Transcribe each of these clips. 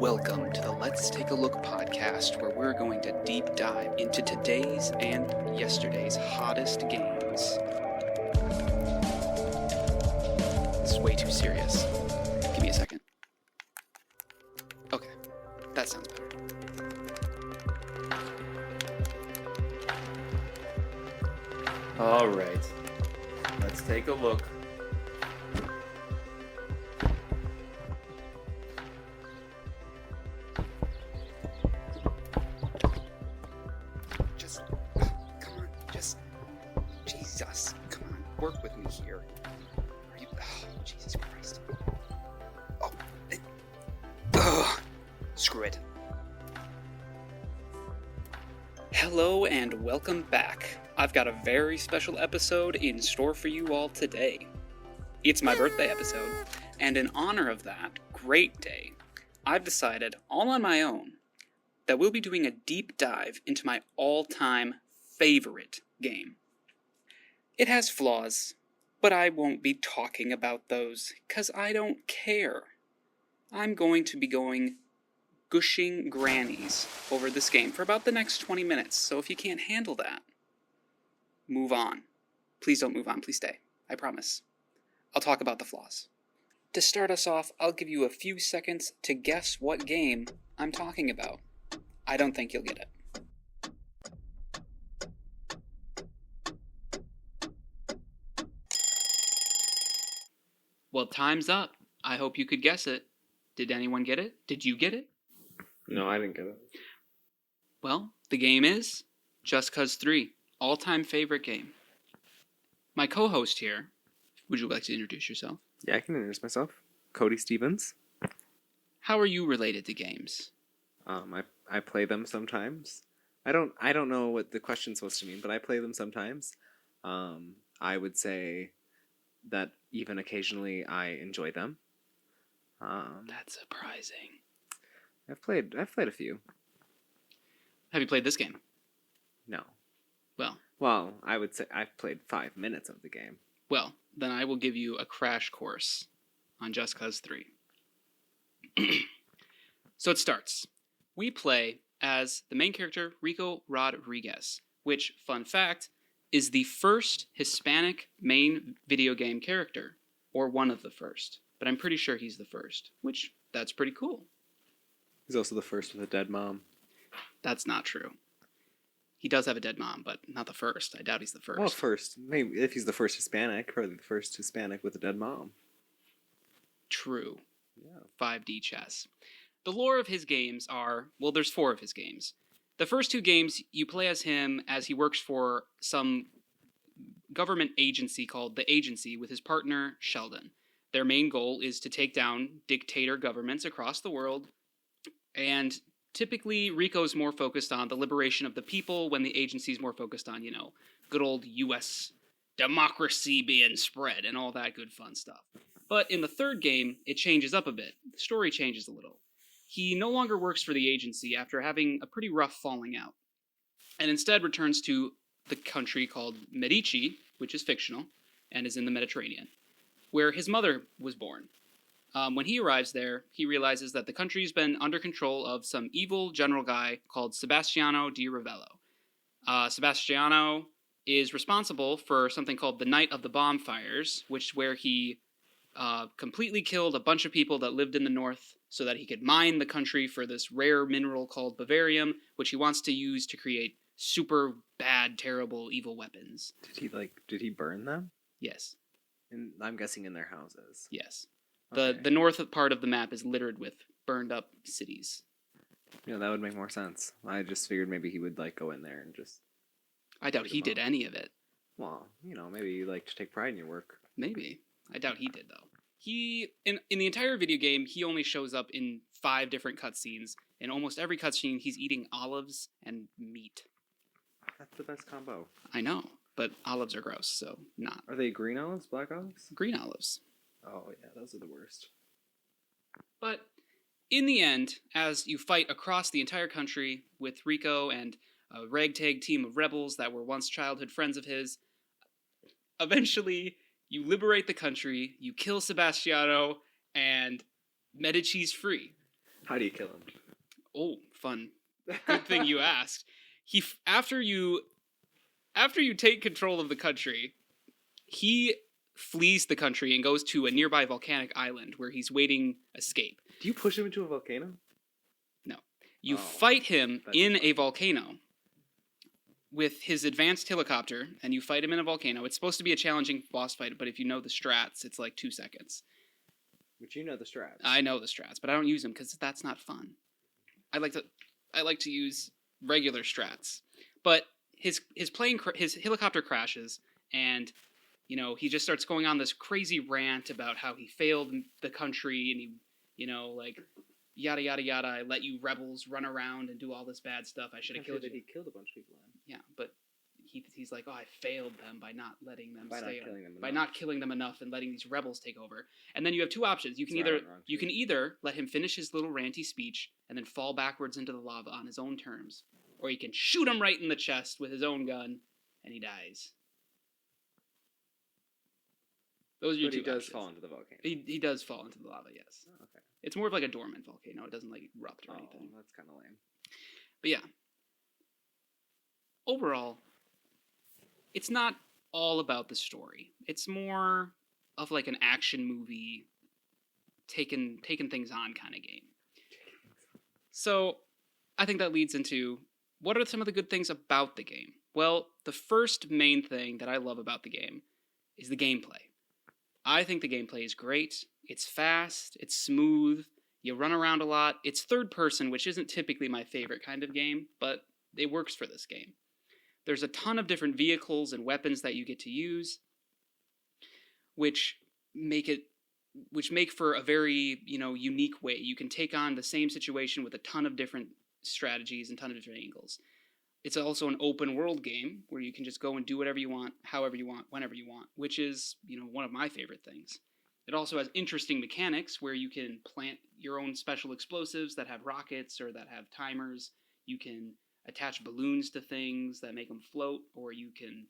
Welcome to the Let's Take a Look podcast, where we're going to deep dive into today's and yesterday's hottest games. This is way too serious. Give me a second. Okay, that sounds better. All right, let's take a look. Jesus, come on, work with me here. Are you? Oh, Jesus Christ. Screw it. Hello and welcome back. I've got a very special episode in store for you all today. It's my birthday episode, and in honor of that great day, I've decided, all on my own, that we'll be doing a deep dive into my all-time favorite game. It has flaws, but I won't be talking about those, 'cause I don't care. I'm going to be going gushing grannies over this game for about the next 20 minutes, so if you can't handle that, move on. Please don't move on, please stay. I promise. I'll talk about the flaws. To start us off, I'll give you a few seconds to guess what game I'm talking about. I don't think you'll get it. Well, time's up. I hope you could guess it. Did anyone get it? Did you get it? No, I didn't get it. Well, the game is Just Cause 3, all-time favorite game. My co-host here, would you like to introduce yourself? Yeah, I can introduce myself. Cody Stevens. How are you related to games? I play them sometimes. I don't know what the question's supposed to mean, but I play them sometimes. I would say that even occasionally I enjoy them. That's surprising. I've played a few. Have you played this game? No. Well, I would say I've played 5 minutes of the game. Well, then I will give you a crash course on Just Cause 3. So it starts. We play as the main character, Rico Rodriguez, which, fun fact, is the first Hispanic main video game character, or one of the first. But I'm pretty sure he's the first, which, that's pretty cool. He's also the first with a dead mom. That's not true. He does have a dead mom, but not the first. I doubt he's the first. Well, first. Maybe if he's the first Hispanic, probably the first Hispanic with a dead mom. True. Yeah. 5D chess. The lore of his games are, well, there's 4 of his games. The first 2 games, you play as him as he works for some government agency called The Agency with his partner, Sheldon. Their main goal is to take down dictator governments across the world, and typically Rico's more focused on the liberation of the people when the agency's more focused on, good old US democracy being spread and all that good fun stuff. But in the third game, it changes up a bit. The story changes a little. He no longer works for the agency after having a pretty rough falling out, and instead returns to the country called Medici, which is fictional, and is in the Mediterranean, where his mother was born. When he arrives there, he realizes that the country's been under control of some evil general guy called Sebastiano di Ravello. Sebastiano is responsible for something called the Night of the Bonfires, where he completely killed a bunch of people that lived in the north so that he could mine the country for this rare mineral called bavarium, which he wants to use to create super bad, terrible, evil weapons. Did he burn them? Yes. I'm guessing in their houses. Yes. Okay. The north part of the map is littered with burned up cities. Yeah, that would make more sense. I just figured maybe he would go in there and just... I doubt he did any of it. Well, maybe you like to take pride in your work. Maybe. I doubt he did, though. In the entire video game, he only shows up in 5 different cutscenes. In almost every cutscene, he's eating olives and meat. That's the best combo. I know, but olives are gross, so not. Are they green olives, black olives? Green olives. Oh, yeah, those are the worst. But in the end, as you fight across the entire country with Rico and a ragtag team of rebels that were once childhood friends of his, eventually you liberate the country, you kill Sebastiano, and Medici's free. How do you kill him? Oh, fun. Good thing you asked. After you take control of the country, he flees the country and goes to a nearby volcanic island where he's waiting escape. Do you push him into a volcano? No. You fight him in a volcano with his advanced helicopter, and you fight him in a volcano. It's supposed to be a challenging boss fight, but if you know the strats, it's like 2 seconds. But you know the strats. I know the strats, but I don't use them because that's not fun. I like to use regular strats. But his helicopter crashes, and he just starts going on this crazy rant about how he failed the country, and he yada yada yada. I let you rebels run around and do all this bad stuff. I should have killed you. He killed a bunch of people. Yeah, but he's like, I failed them by not letting them by not killing them enough and letting these rebels take over. And then you have 2 options. You can either let him finish his little ranty speech and then fall backwards into the lava on his own terms, or you can shoot him right in the chest with his own gun and he dies. Those are your 2 options. He does fall into the volcano. He does fall into the lava, yes. Oh, okay. It's more of like a dormant volcano. It doesn't erupt or anything. That's kind of lame. But yeah. Overall, it's not all about the story. It's more of like an action movie, taking things on kind of game. So, I think that leads into, what are some of the good things about the game? Well, the first main thing that I love about the game is the gameplay. I think the gameplay is great. It's fast. It's smooth. You run around a lot. It's third person, which isn't typically my favorite kind of game, but it works for this game. There's a ton of different vehicles and weapons that you get to use, which make for a very, unique way. You can take on the same situation with a ton of different strategies and ton of different angles. It's also an open world game where you can just go and do whatever you want, however you want, whenever you want, which is, one of my favorite things. It also has interesting mechanics where you can plant your own special explosives that have rockets or that have timers. You can attach balloons to things that make them float, or you can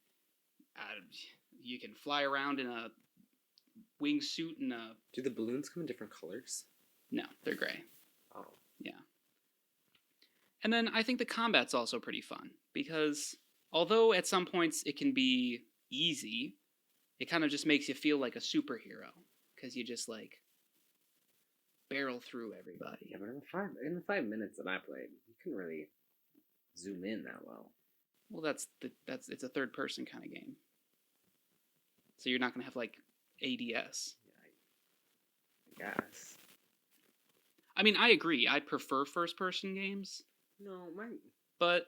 fly around in a wingsuit and a... Do the balloons come in different colors? No, they're gray. Oh. Yeah. And then I think the combat's also pretty fun, because although at some points it can be easy, it kind of just makes you feel like a superhero, because you just, barrel through everybody. Yeah, but in the 5 minutes that I played, you couldn't really zoom in that well. Well, it's a third-person kind of game. So you're not going to have, ADS. Yeah, I guess. I mean, I agree. I prefer first-person games. No, but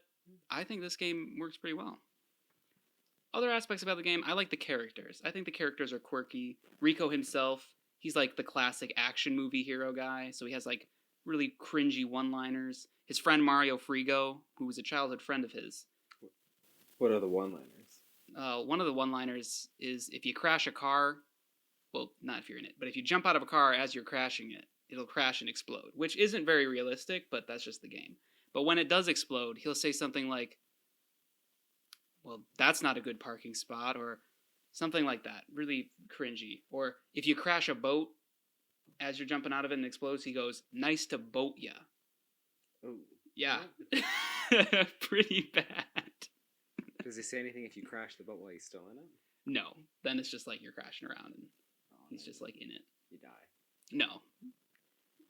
I think this game works pretty well. Other aspects about the game, I like the characters. I think the characters are quirky. Rico himself, he's like the classic action movie hero guy, so he has really cringy one-liners. His friend Mario Frigo, who was a childhood friend of his. What are the one-liners? One of the one-liners is, if you crash a car, well, not if you're in it, but if you jump out of a car as you're crashing it, it'll crash and explode, which isn't very realistic, but that's just the game. But when it does explode, he'll say something like, well, that's not a good parking spot, or something like that. Really cringy. Or if you crash a boat as you're jumping out of it and it explodes, he goes, nice to boat ya. Oh. Yeah. Pretty bad. Does he say anything if you crash the boat while he's still in it? No. Then it's just you're crashing around and he's just in it. You die. No.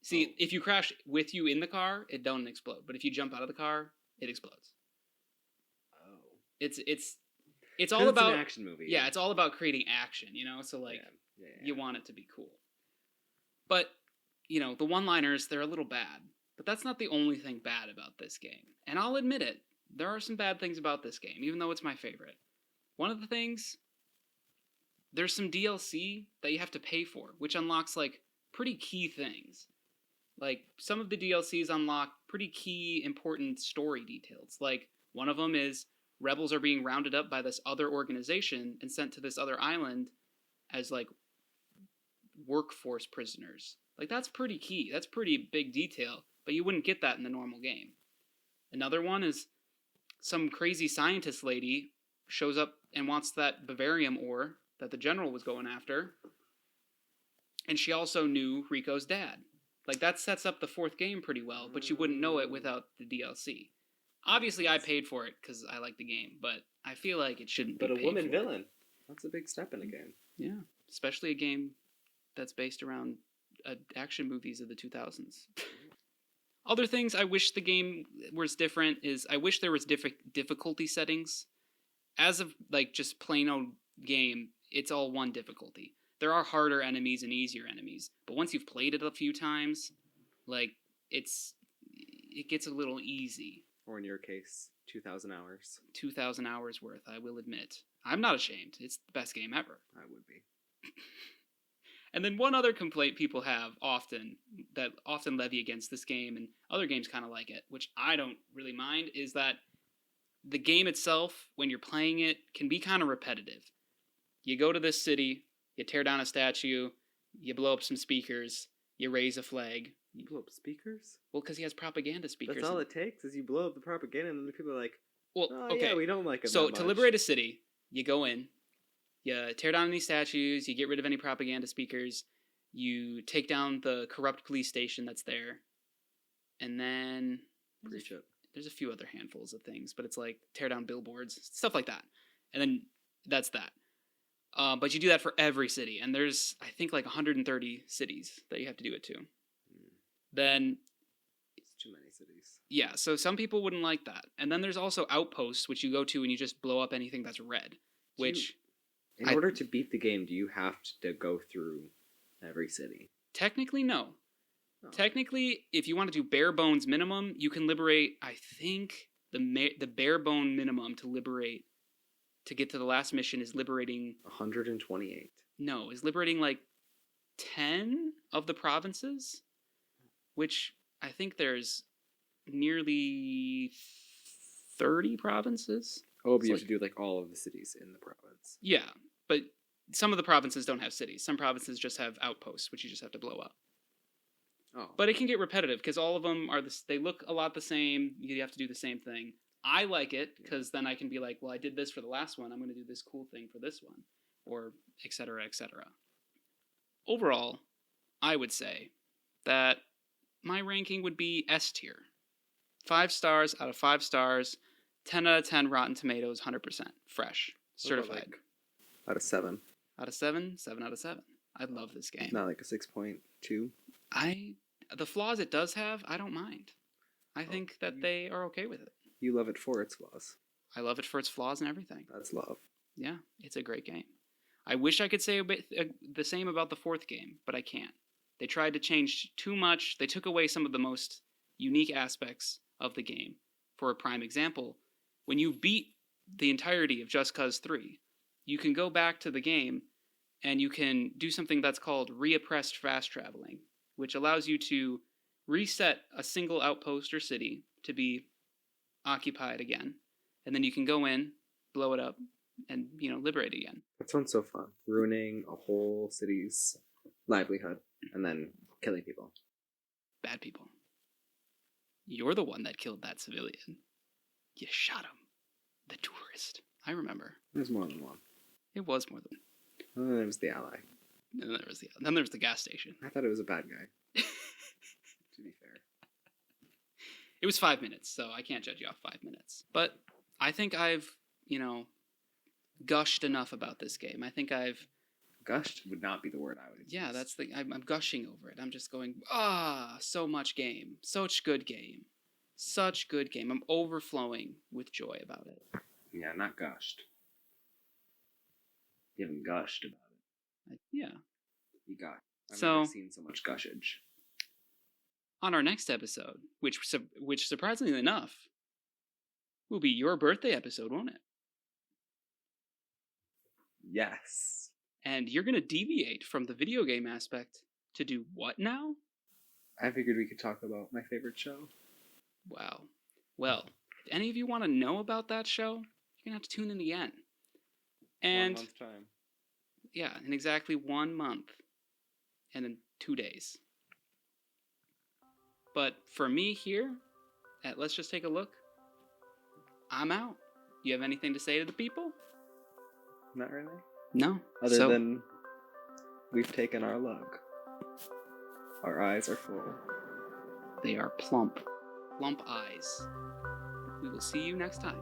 See, if you crash with you in the car, it don't explode. But if you jump out of the car, it explodes. Oh. It's all about an action movie. Yeah, it's all about creating action, So you want it to be cool. But, the one-liners, they're a little bad. But that's not the only thing bad about this game. And I'll admit it, there are some bad things about this game, even though it's my favorite. One of the things, there's some DLC that you have to pay for, which unlocks, pretty key things. Some of the DLCs unlock pretty key, important story details. One of them is rebels are being rounded up by this other organization and sent to this other island as, workforce prisoners. That's pretty key. That's pretty big detail, but you wouldn't get that in the normal game. Another one is some crazy scientist lady shows up and wants that Bavarium ore that the general was going after, and she also knew Rico's dad. Like, that sets up the fourth game pretty well, but you wouldn't know it without the DLC. Obviously, I paid for it because I like the game, but I feel like it shouldn't be But a paid woman for. villain. That's a big step in a game. Yeah, especially a game that's based around action movies of the 2000s. Other things I wish the game was different is I wish there was difficulty settings. As of, like, just plain old game, it's all one difficulty. There are harder enemies and easier enemies, but once you've played it a few times, like, it gets a little easy. Or in your case, 2,000 hours. 2,000 hours worth, I will admit. I'm not ashamed. It's the best game ever. I would be. And then one other complaint people have often levy against this game, and other games kind of like it, which I don't really mind, is that the game itself, when you're playing it, can be kind of repetitive. You go to this city, you tear down a statue, you blow up some speakers, you raise a flag. You blow up speakers? Well, because he has propaganda speakers. That's all it takes, is you blow up the propaganda, and then the people are like, well, oh, okay. yeah, we don't like it So that to much. liberate a city, you go in, you tear down any statues, you get rid of any propaganda speakers, you take down the corrupt police station that's there, and then Breach it. there's a few other handfuls of things, but it's like tear down billboards, stuff like that. And then that's that. But you do that for every city, and there's, I think, like 130 cities that you have to do it to. Then It's too many cities. yeah, so some people wouldn't like that. And then there's also outposts, which you go to and you just blow up anything that's red, which... In order to beat the game, do you have to go through every city? Technically, no. Oh. Technically, if you want to do bare bones minimum, you can liberate, I think, the bare bone minimum to get to the last mission is liberating... 128. No, is liberating like 10 of the provinces, which I think there's nearly 30 provinces. Oh, but you have to do like all of the cities in the province. Yeah, but some of the provinces don't have cities. Some provinces just have outposts, which you just have to blow up. Oh. But it can get repetitive because all of them they look a lot the same. You have to do the same thing. I like it because then I can be like, well, I did this for the last one. I'm going to do this cool thing for this one, or et cetera, et cetera. Overall, I would say that my ranking would be S tier. 5 stars out of 5 stars. 10 out of 10 Rotten Tomatoes, 100%. Fresh. Certified. Like, out of 7. Out of 7? 7 out of 7. I love this game. Not like a 6.2. The flaws it does have, I don't mind. I think that they are okay with it. You love it for its flaws. I love it for its flaws and everything. That's love. Yeah, it's a great game. I wish I could say a bit, the same about the 4th game, but I can't. They tried to change too much. They took away some of the most unique aspects of the game. For a prime example, when you beat the entirety of Just Cause 3, you can go back to the game and you can do something that's called reoppressed fast traveling, which allows you to reset a single outpost or city to be occupied again. And then you can go in, blow it up, and, liberate it again. That sounds so fun. Ruining a whole city's livelihood and then killing people. Bad people. You're the one that killed that civilian. You shot him. The tourist. I remember. There's more than one. It was more than... And then there was the ally. And then there was the gas station. I thought it was a bad guy. To be fair. It was 5 minutes, so I can't judge you off 5 minutes. But I think I've, gushed enough about this game. I think I've... Gushed would not be the word I would use. Yeah, that's the... I'm gushing over it. I'm just going, so much game. Such good game. Such good game. I'm overflowing with joy about it. Yeah, not gushed. You haven't gushed about it. Yeah. You got. I've So- never seen so much gushage. On our next episode, which surprisingly enough, will be your birthday episode, won't it? Yes. And you're going to deviate from the video game aspect to do what now? I figured we could talk about my favorite show. Wow. Well, if any of you want to know about that show, you're going to have to tune in again. And 1 month time. yeah, in exactly 1 month and in 2 days. But for me here, at Let's Just Take a Look, I'm out. You have anything to say to the people? Not really. No. Other than we've taken our luck. Our eyes are full. They are plump. Plump eyes. We will see you next time.